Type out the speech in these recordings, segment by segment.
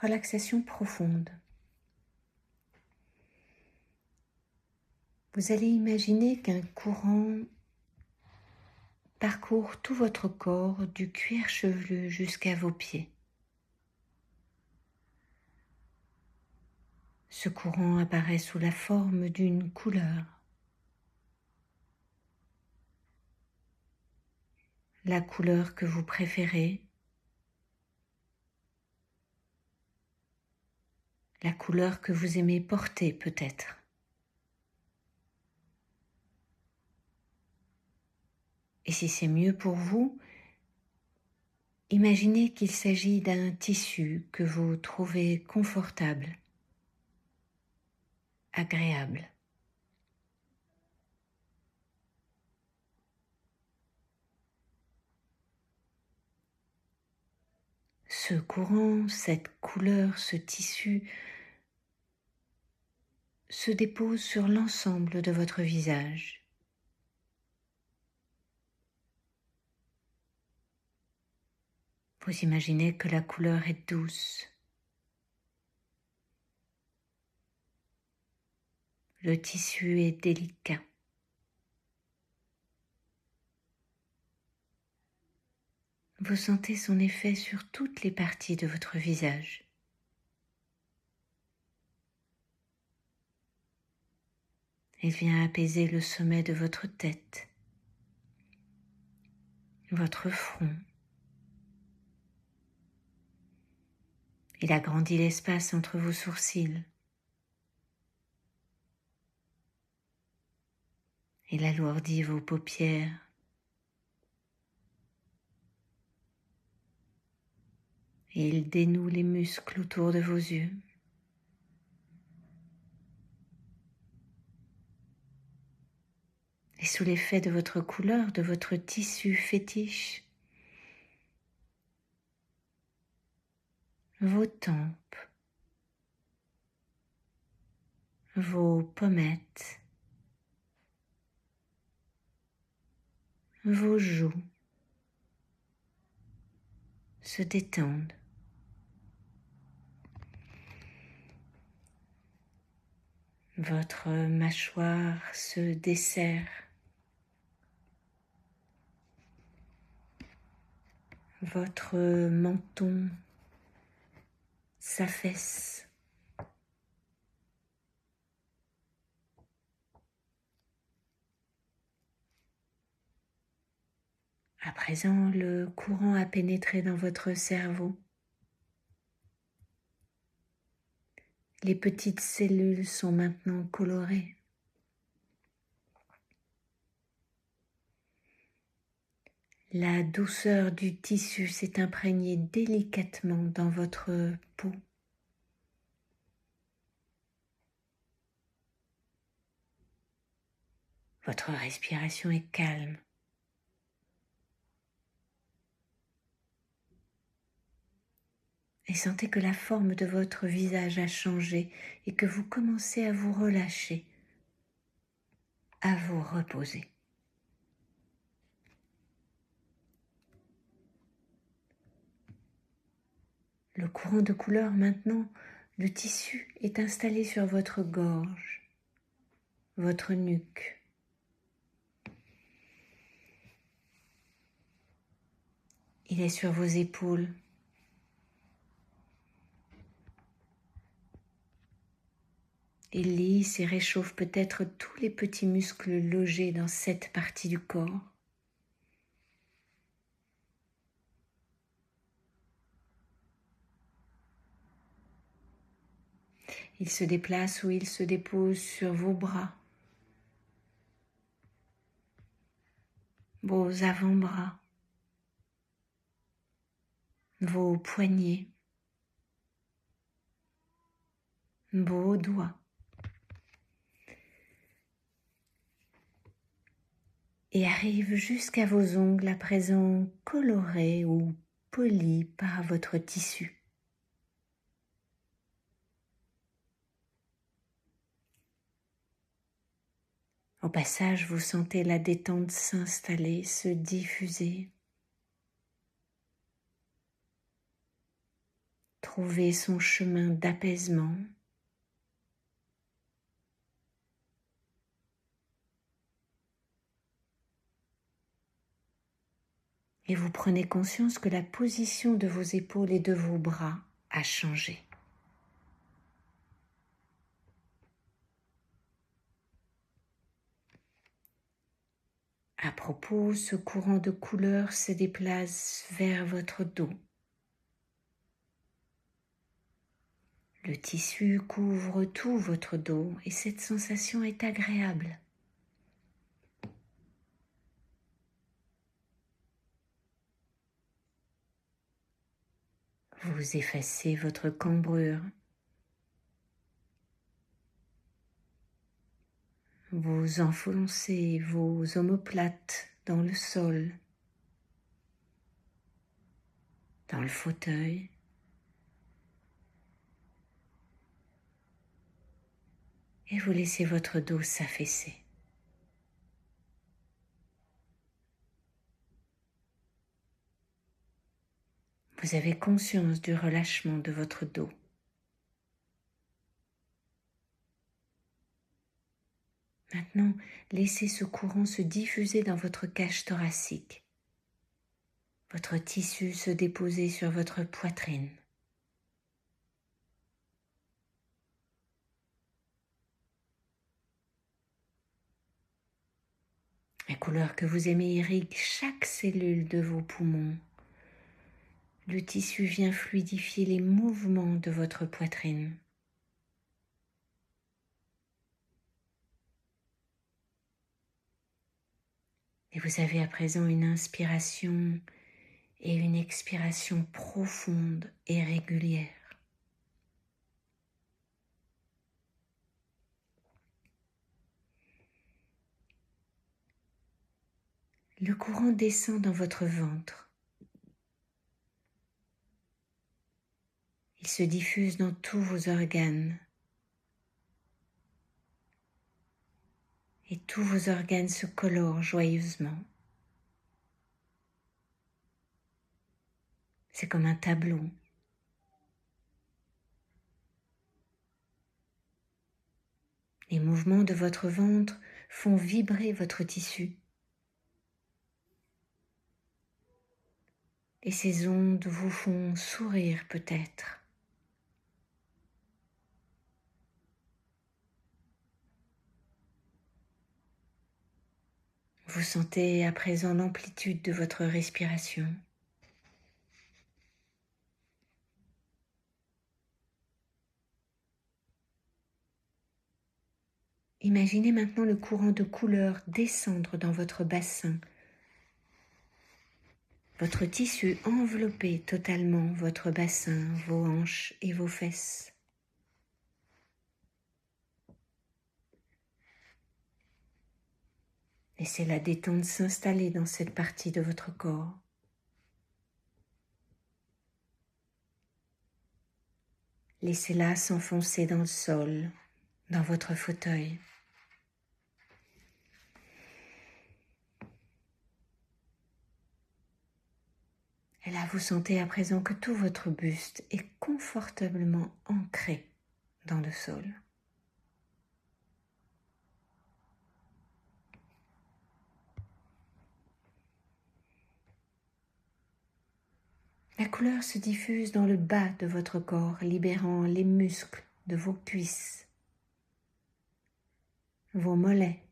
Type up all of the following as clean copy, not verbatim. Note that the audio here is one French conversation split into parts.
relaxation profonde. Vous allez imaginer qu'un courant parcourt tout votre corps du cuir chevelu jusqu'à vos pieds. Ce courant apparaît sous la forme d'une couleur. La couleur que vous préférez, la couleur que vous aimez porter peut-être. Et si c'est mieux pour vous, imaginez qu'il s'agit d'un tissu que vous trouvez confortable, agréable. Ce courant, cette couleur, ce tissu se dépose sur l'ensemble de votre visage. Vous imaginez que la couleur est douce. Le tissu est délicat. Vous sentez son effet sur toutes les parties de votre visage. Il vient apaiser le sommet de votre tête, votre front. Il agrandit l'espace entre vos sourcils. Il alourdit vos paupières. Et il dénoue les muscles autour de vos yeux. Et sous l'effet de votre couleur, de votre tissu fétiche, vos tempes, vos pommettes, vos joues se détendent. Votre mâchoire se desserre. Votre menton s'affaisse. À présent, le courant a pénétré dans votre cerveau. Les petites cellules sont maintenant colorées. La douceur du tissu s'est imprégnée délicatement dans votre peau. Votre respiration est calme. Et sentez que la forme de votre visage a changé et que vous commencez à vous relâcher, à vous reposer. Le courant de couleur maintenant, le tissu est installé sur votre gorge, votre nuque. Il est sur vos épaules. Il lisse et réchauffe peut-être tous les petits muscles logés dans cette partie du corps. Il se déplace ou il se dépose sur vos bras, vos avant-bras, vos poignets, vos doigts. Et arrive jusqu'à vos ongles à présent colorés ou polis par votre tissu. Au passage, vous sentez la détente s'installer, se diffuser. trouver son chemin d'apaisement. Et vous prenez conscience que la position de vos épaules et de vos bras a changé. À propos, ce courant de couleur se déplace vers votre dos. Le tissu couvre tout votre dos et cette sensation est agréable. Vous effacez votre cambrure. Vous enfoncez vos omoplates dans le sol, dans le fauteuil. Et vous laissez votre dos s'affaisser. Vous avez conscience du relâchement de votre dos. Maintenant, laissez ce courant se diffuser dans votre cage thoracique, votre tissu se déposer sur votre poitrine. La couleur que vous aimez irrigue chaque cellule de vos poumons. Le tissu vient fluidifier les mouvements de votre poitrine. Et vous avez à présent une inspiration et une expiration profonde et régulière. Le courant descend dans votre ventre. Il se diffuse dans tous vos organes. Et tous vos organes se colorent joyeusement. C'est comme un tableau. Les mouvements de votre ventre font vibrer votre tissu. Et ces ondes vous font sourire peut-être. Vous sentez à présent l'amplitude de votre respiration. Imaginez maintenant le courant de couleur descendre dans votre bassin. Votre tissu envelopper totalement votre bassin, vos hanches et vos fesses. Laissez la détente s'installer dans cette partie de votre corps. Laissez-la s'enfoncer dans le sol, dans votre fauteuil. Et là, vous sentez à présent que tout votre buste est confortablement ancré dans le sol. La couleur se diffuse dans le bas de votre corps, libérant les muscles de vos cuisses, vos mollets,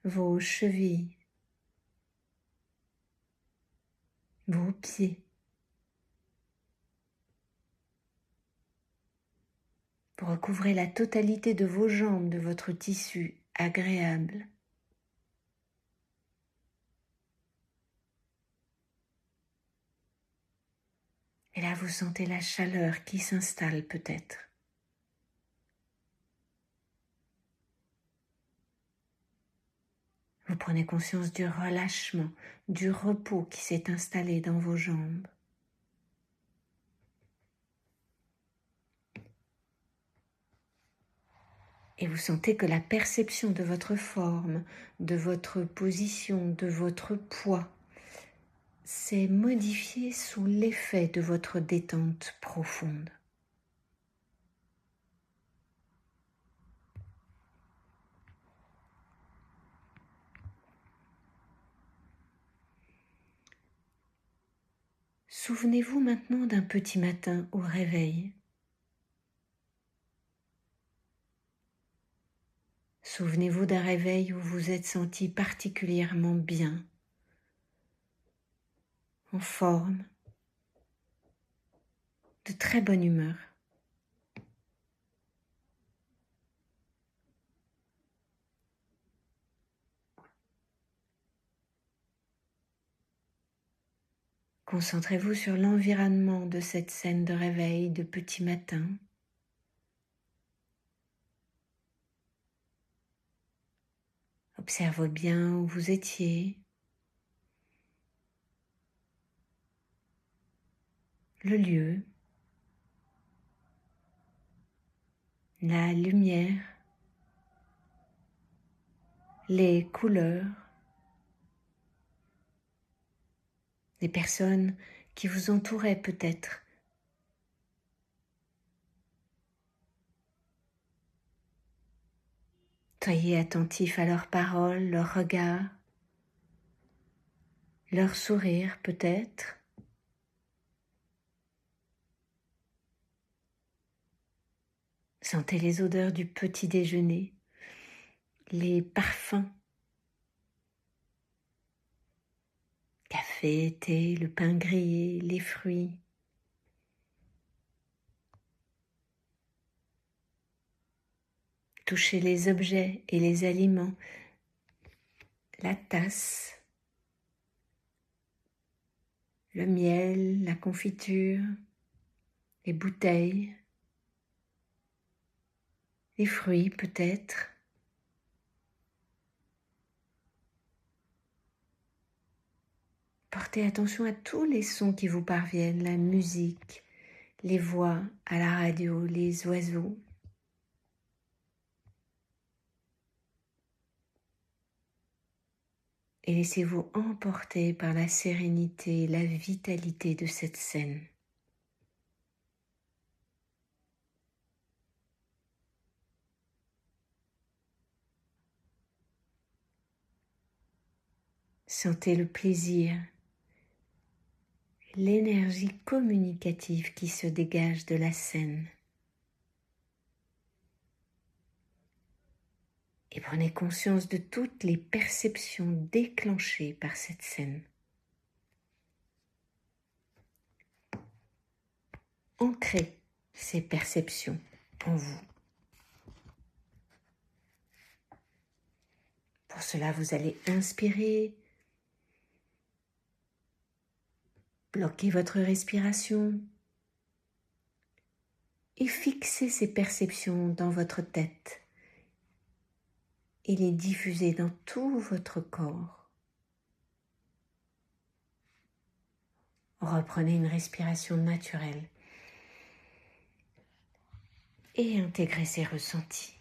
vos chevilles, vos pieds. Vous recouvrez la totalité de vos jambes de votre tissu agréable. Et là, vous sentez la chaleur qui s'installe peut-être. Vous prenez conscience du relâchement, du repos qui s'est installé dans vos jambes. Et vous sentez que la perception de votre forme, de votre position, de votre poids s'est modifié sous l'effet de votre détente profonde. Souvenez-vous maintenant d'un petit matin au réveil. Souvenez-vous d'un réveil où vous êtes senti particulièrement bien, en forme, de très bonne humeur. Concentrez-vous sur l'environnement de cette scène de réveil de petit matin. Observez bien où vous étiez, le lieu, la lumière, les couleurs, les personnes qui vous entouraient peut-être. Soyez attentif à leurs paroles, leurs regards, leur sourire peut-être. Sentez les odeurs du petit déjeuner, les parfums, café, thé, le pain grillé, les fruits. Touchez les objets et les aliments, la tasse, le miel, la confiture, les bouteilles, les fruits peut-être. Portez attention à tous les sons qui vous parviennent, la musique, les voix à la radio, les oiseaux. Et laissez-vous emporter par la sérénité, la vitalité de cette scène. Sentez le plaisir, l'énergie communicative qui se dégage de la scène. Et prenez conscience de toutes les perceptions déclenchées par cette scène. Ancrez ces perceptions en vous. Pour cela, vous allez inspirer, bloquer votre respiration et fixer ces perceptions dans votre tête et les diffuser dans tout votre corps. Reprenez une respiration naturelle et intégrez ces ressentis.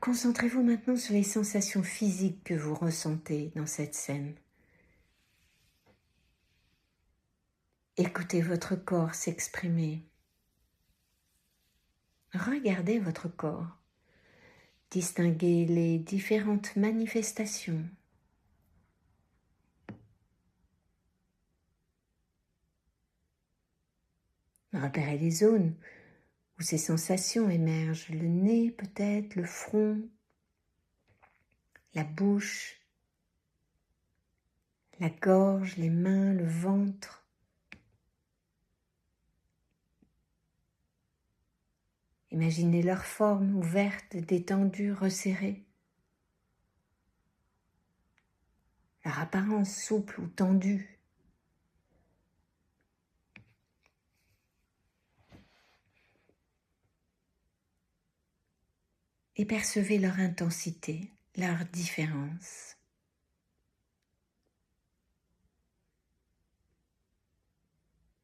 Concentrez-vous maintenant sur les sensations physiques que vous ressentez dans cette scène. Écoutez votre corps s'exprimer. Regardez votre corps. Distinguez les différentes manifestations. Repérez les zones où ces sensations émergent. Le nez peut-être, le front, la bouche, la gorge, les mains, le ventre. Imaginez leur forme ouverte, détendue, resserrée. Leur apparence souple ou tendue. Et percevez leur intensité, leur différence.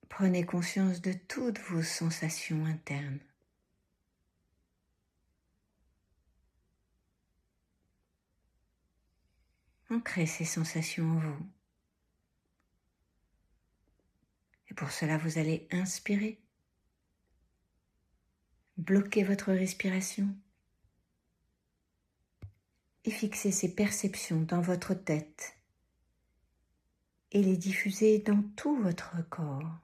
Prenez conscience de toutes vos sensations internes. Ancrez ces sensations en vous. Et pour cela, vous allez inspirer. Bloquez votre respiration. Et fixez ces perceptions dans votre tête. Et les diffuser dans tout votre corps.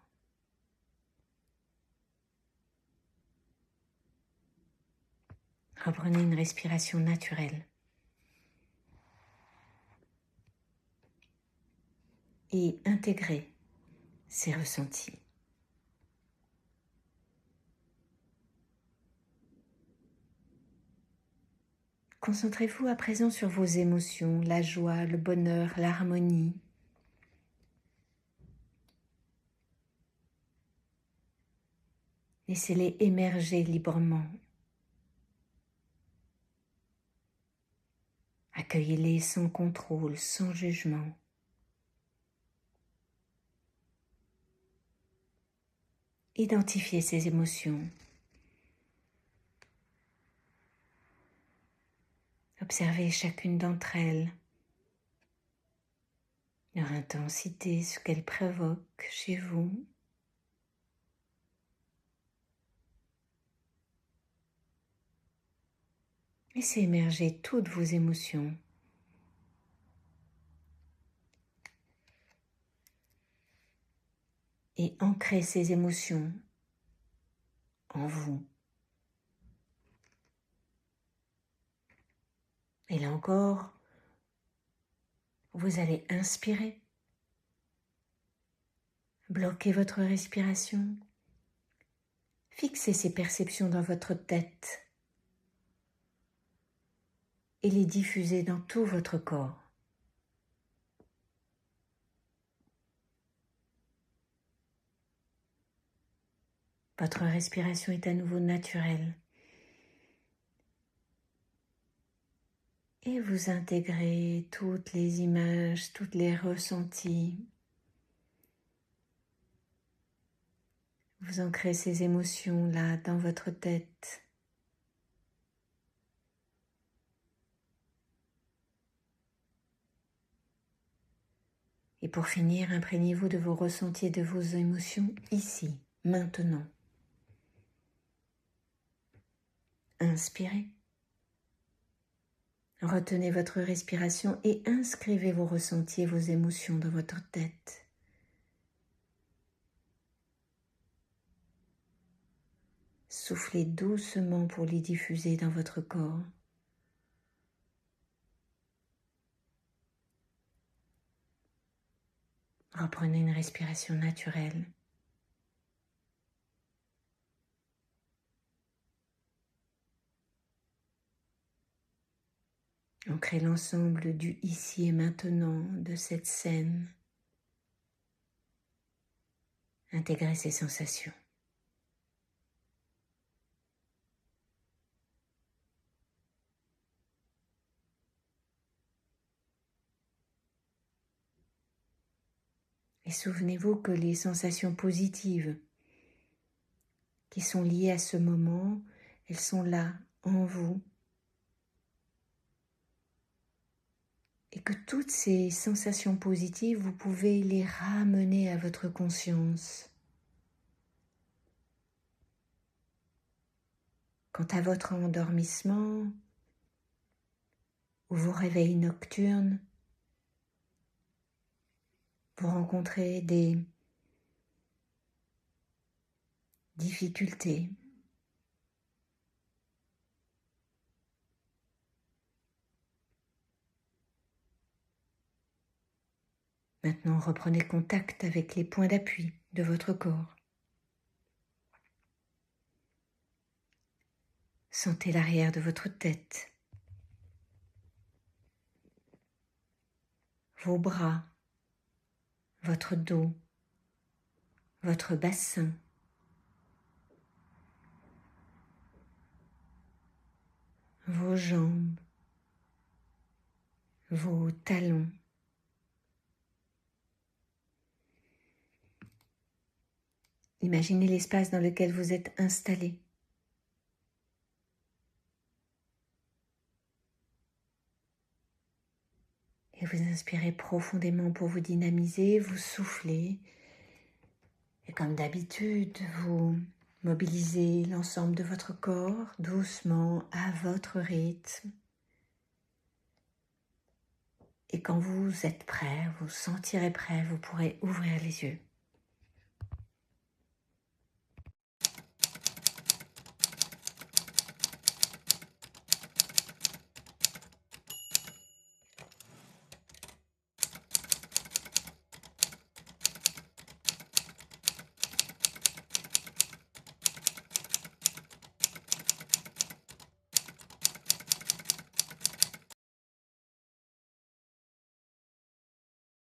Reprenez une respiration naturelle. Et intégrez ces ressentis. Concentrez-vous à présent sur vos émotions, la joie, le bonheur, l'harmonie. Laissez-les émerger librement. Accueillez-les sans contrôle, sans jugement. Identifiez ces émotions. Observez chacune d'entre elles, leur intensité, ce qu'elles provoquent chez vous. Laissez émerger toutes vos émotions. Et ancrez ces émotions en vous. Et là encore, vous allez inspirer. Bloquez votre respiration. Fixez ces perceptions dans votre tête et les diffusez dans tout votre corps. Votre respiration est à nouveau naturelle. Et vous intégrez toutes les images, toutes les ressentis. Vous ancrez ces émotions-là dans votre tête. Et pour finir, imprégnez-vous de vos ressentis et de vos émotions ici, maintenant. Inspirez. Retenez votre respiration et inscrivez vos ressentis et vos émotions dans votre tête. Soufflez doucement pour les diffuser dans votre corps. Reprenez une respiration naturelle. Ancrez l'ensemble du ici et maintenant de cette scène. Intégrez ces sensations. Et souvenez-vous que les sensations positives qui sont liées à ce moment, elles sont là, en vous. Et que toutes ces sensations positives, vous pouvez les ramener à votre conscience. Quant à votre endormissement ou vos réveils nocturnes, vous rencontrez des difficultés. Maintenant, reprenez contact avec les points d'appui de votre corps. Sentez l'arrière de votre tête, vos bras, votre dos, votre bassin, vos jambes, vos talons. Imaginez l'espace dans lequel vous êtes installé. Et vous inspirez profondément pour vous dynamiser, vous soufflez. Et comme d'habitude, vous mobilisez l'ensemble de votre corps doucement à votre rythme. Et quand vous êtes prêt, vous sentirez prêt, vous pourrez ouvrir les yeux.